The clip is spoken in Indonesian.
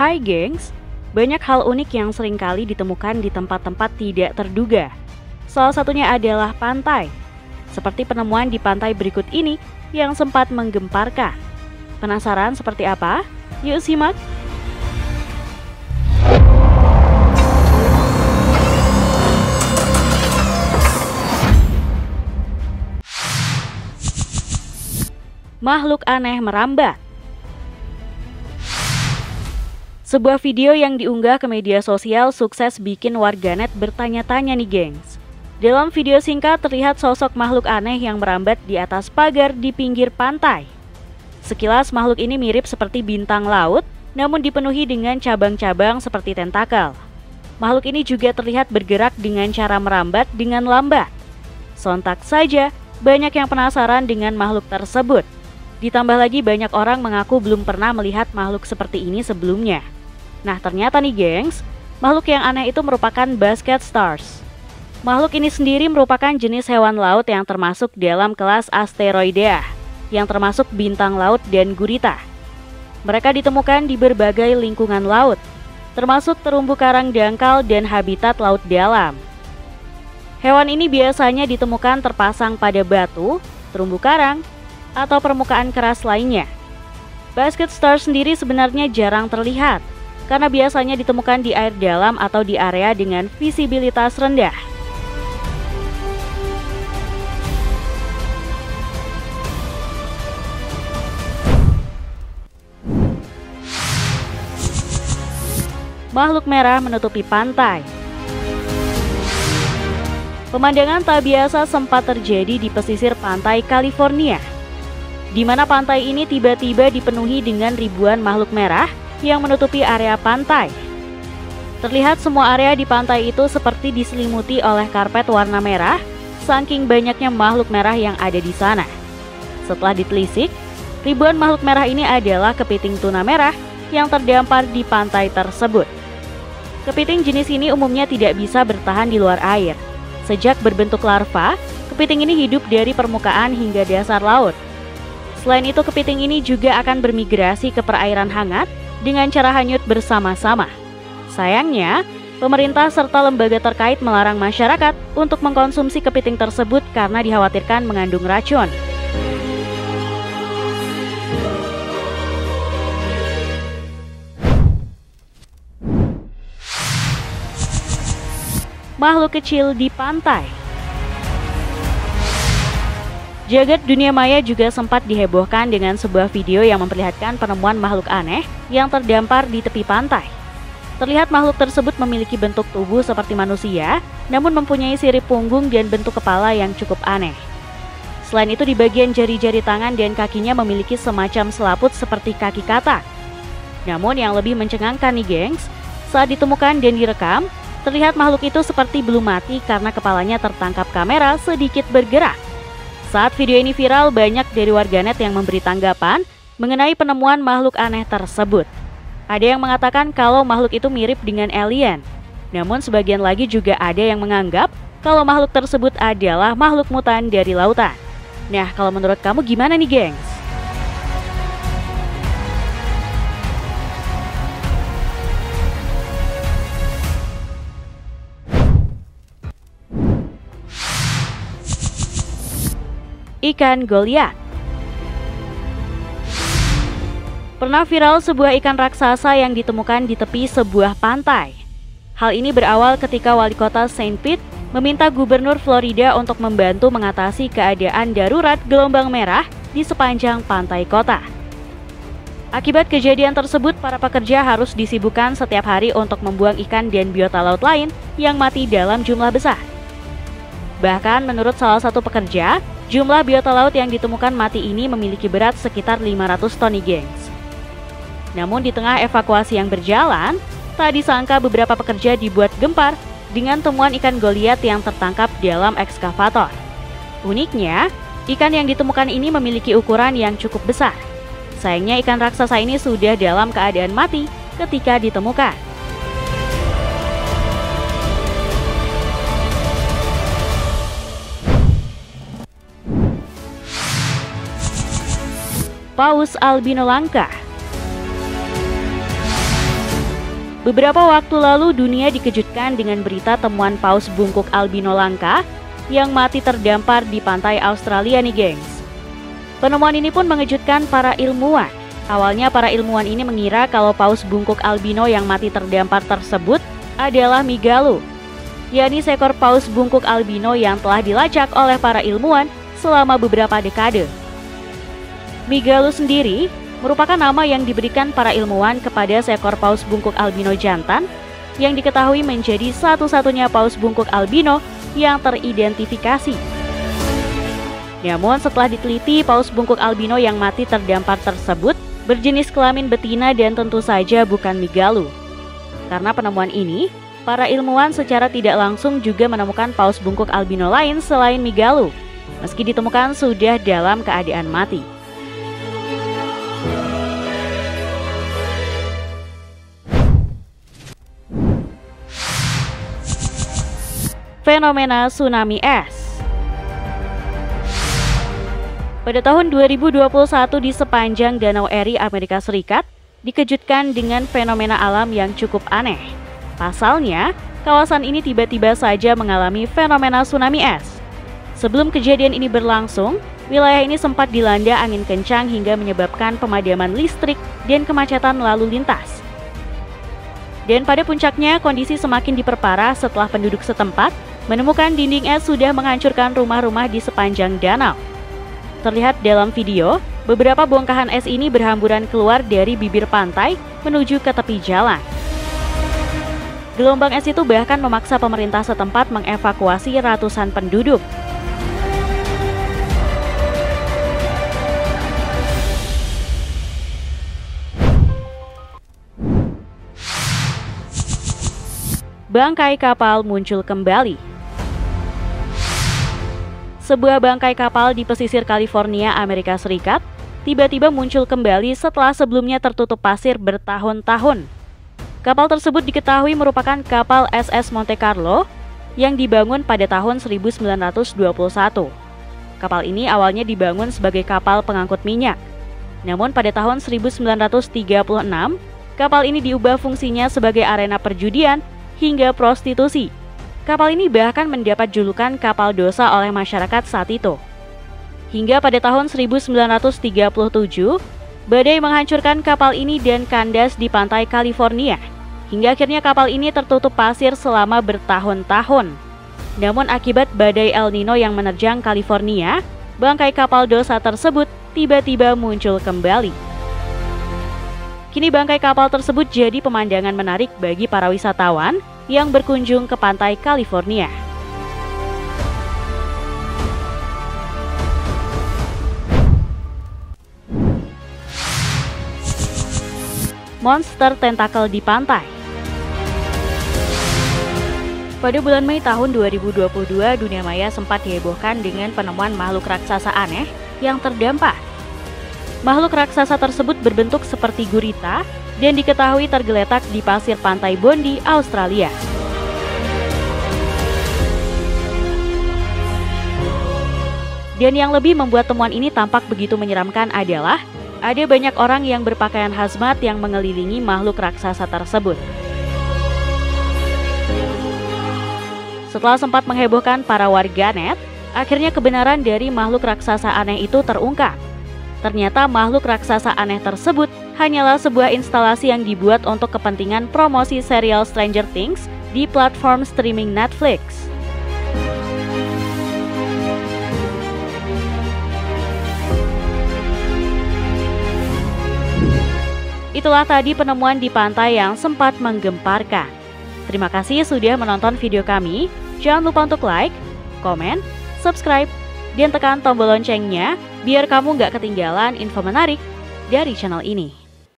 Hai gengs, banyak hal unik yang seringkali ditemukan di tempat-tempat tidak terduga. Salah satunya adalah pantai. Seperti penemuan di pantai berikut ini yang sempat menggemparkan. Penasaran seperti apa? Yuk simak! Makhluk aneh merambat. Sebuah video yang diunggah ke media sosial sukses bikin warganet bertanya-tanya nih gengs. Dalam video singkat terlihat sosok makhluk aneh yang merambat di atas pagar di pinggir pantai. Sekilas makhluk ini mirip seperti bintang laut, namun dipenuhi dengan cabang-cabang seperti tentakel. Makhluk ini juga terlihat bergerak dengan cara merambat dengan lambat. Sontak saja, banyak yang penasaran dengan makhluk tersebut. Ditambah lagi banyak orang mengaku belum pernah melihat makhluk seperti ini sebelumnya. Nah ternyata nih gengs, makhluk yang aneh itu merupakan basket stars. Makhluk ini sendiri merupakan jenis hewan laut yang termasuk dalam kelas Asteroidea, yang termasuk bintang laut dan gurita. Mereka ditemukan di berbagai lingkungan laut, termasuk terumbu karang dangkal dan habitat laut dalam. Hewan ini biasanya ditemukan terpasang pada batu, terumbu karang, atau permukaan keras lainnya. Basket stars sendiri sebenarnya jarang terlihat, karena biasanya ditemukan di air dalam atau di area dengan visibilitas rendah. Makhluk merah menutupi pantai. Pemandangan tak biasa sempat terjadi di pesisir pantai California, di mana pantai ini tiba-tiba dipenuhi dengan ribuan makhluk merah yang menutupi area pantai. Terlihat semua area di pantai itu seperti diselimuti oleh karpet warna merah, saking banyaknya makhluk merah yang ada di sana. Setelah ditelisik, ribuan makhluk merah ini adalah kepiting tuna merah yang terdampar di pantai tersebut. Kepiting jenis ini umumnya tidak bisa bertahan di luar air. Sejak berbentuk larva, kepiting ini hidup dari permukaan hingga dasar laut. Selain itu, kepiting ini juga akan bermigrasi ke perairan hangat dengan cara hanyut bersama-sama. Sayangnya, pemerintah serta lembaga terkait melarang masyarakat untuk mengkonsumsi kepiting tersebut karena dikhawatirkan mengandung racun. Makhluk kecil di pantai. Jagat dunia maya juga sempat dihebohkan dengan sebuah video yang memperlihatkan penemuan makhluk aneh yang terdampar di tepi pantai. Terlihat makhluk tersebut memiliki bentuk tubuh seperti manusia, namun mempunyai sirip punggung dan bentuk kepala yang cukup aneh. Selain itu, di bagian jari-jari tangan dan kakinya memiliki semacam selaput seperti kaki katak. Namun yang lebih mencengangkan nih gengs, saat ditemukan dan direkam, terlihat makhluk itu seperti belum mati karena kepalanya tertangkap kamera sedikit bergerak. Saat video ini viral, banyak dari warganet yang memberi tanggapan mengenai penemuan makhluk aneh tersebut. Ada yang mengatakan kalau makhluk itu mirip dengan alien. Namun sebagian lagi juga ada yang menganggap kalau makhluk tersebut adalah makhluk mutan dari lautan. Nah, kalau menurut kamu gimana nih, gengs? Ikan Goliat. Pernah viral sebuah ikan raksasa yang ditemukan di tepi sebuah pantai. Hal ini berawal ketika wali kota Saint Pete meminta gubernur Florida untuk membantu mengatasi keadaan darurat gelombang merah di sepanjang pantai kota. Akibat kejadian tersebut, para pekerja harus disibukkan setiap hari untuk membuang ikan dan biota laut lain yang mati dalam jumlah besar. Bahkan menurut salah satu pekerja, jumlah biota laut yang ditemukan mati ini memiliki berat sekitar 500 ton nih gengs. Namun di tengah evakuasi yang berjalan, tak disangka beberapa pekerja dibuat gempar dengan temuan ikan Goliat yang tertangkap dalam ekskavator. Uniknya, ikan yang ditemukan ini memiliki ukuran yang cukup besar. Sayangnya ikan raksasa ini sudah dalam keadaan mati ketika ditemukan. Paus albino langka. Beberapa waktu lalu dunia dikejutkan dengan berita temuan paus bungkuk albino langka yang mati terdampar di pantai Australia nih gengs. Penemuan ini pun mengejutkan para ilmuwan. Awalnya para ilmuwan ini mengira kalau paus bungkuk albino yang mati terdampar tersebut adalah Migaloo, yakni seekor paus bungkuk albino yang telah dilacak oleh para ilmuwan selama beberapa dekade. Migaloo sendiri merupakan nama yang diberikan para ilmuwan kepada seekor paus bungkuk albino jantan yang diketahui menjadi satu-satunya paus bungkuk albino yang teridentifikasi. Namun setelah diteliti, paus bungkuk albino yang mati terdampar tersebut berjenis kelamin betina dan tentu saja bukan Migaloo. Karena penemuan ini, para ilmuwan secara tidak langsung juga menemukan paus bungkuk albino lain selain Migaloo, meski ditemukan sudah dalam keadaan mati. Fenomena tsunami es. Pada tahun 2021 di sepanjang Danau Erie, Amerika Serikat, dikejutkan dengan fenomena alam yang cukup aneh. Pasalnya, kawasan ini tiba-tiba saja mengalami fenomena tsunami es. Sebelum kejadian ini berlangsung, wilayah ini sempat dilanda angin kencang hingga menyebabkan pemadaman listrik dan kemacetan lalu lintas. Dan pada puncaknya, kondisi semakin diperparah setelah penduduk setempat menemukan dinding es sudah menghancurkan rumah-rumah di sepanjang danau. Terlihat dalam video, beberapa bongkahan es ini berhamburan keluar dari bibir pantai menuju ke tepi jalan. Gelombang es itu bahkan memaksa pemerintah setempat mengevakuasi ratusan penduduk. Bangkai kapal muncul kembali. Sebuah bangkai kapal di pesisir California, Amerika Serikat, tiba-tiba muncul kembali setelah sebelumnya tertutup pasir bertahun-tahun. Kapal tersebut diketahui merupakan kapal SS Monte Carlo yang dibangun pada tahun 1921. Kapal ini awalnya dibangun sebagai kapal pengangkut minyak. Namun pada tahun 1936, kapal ini diubah fungsinya sebagai arena perjudian hingga prostitusi. Kapal ini bahkan mendapat julukan kapal dosa oleh masyarakat saat itu. Hingga pada tahun 1937, badai menghancurkan kapal ini dan kandas di pantai California. Hingga akhirnya kapal ini tertutup pasir selama bertahun-tahun. Namun akibat badai El Nino yang menerjang California, bangkai kapal dosa tersebut tiba-tiba muncul kembali. Kini bangkai kapal tersebut jadi pemandangan menarik bagi para wisatawan yang berkunjung ke pantai California. Monster tentakel di pantai. Pada bulan Mei tahun 2022, dunia maya sempat dihebohkan dengan penemuan makhluk raksasa aneh yang terdampar. Makhluk raksasa tersebut berbentuk seperti gurita dan diketahui tergeletak di pasir pantai Bondi, Australia. Dan yang lebih membuat temuan ini tampak begitu menyeramkan adalah ada banyak orang yang berpakaian hazmat yang mengelilingi makhluk raksasa tersebut. Setelah sempat menghebohkan para warganet, akhirnya kebenaran dari makhluk raksasa aneh itu terungkap. Ternyata makhluk raksasa aneh tersebut hanyalah sebuah instalasi yang dibuat untuk kepentingan promosi serial Stranger Things di platform streaming Netflix. Itulah tadi penemuan di pantai yang sempat menggemparkan. Terima kasih sudah menonton video kami. Jangan lupa untuk like, komen, subscribe, dan tekan tombol loncengnya biar kamu nggak ketinggalan info menarik dari channel ini.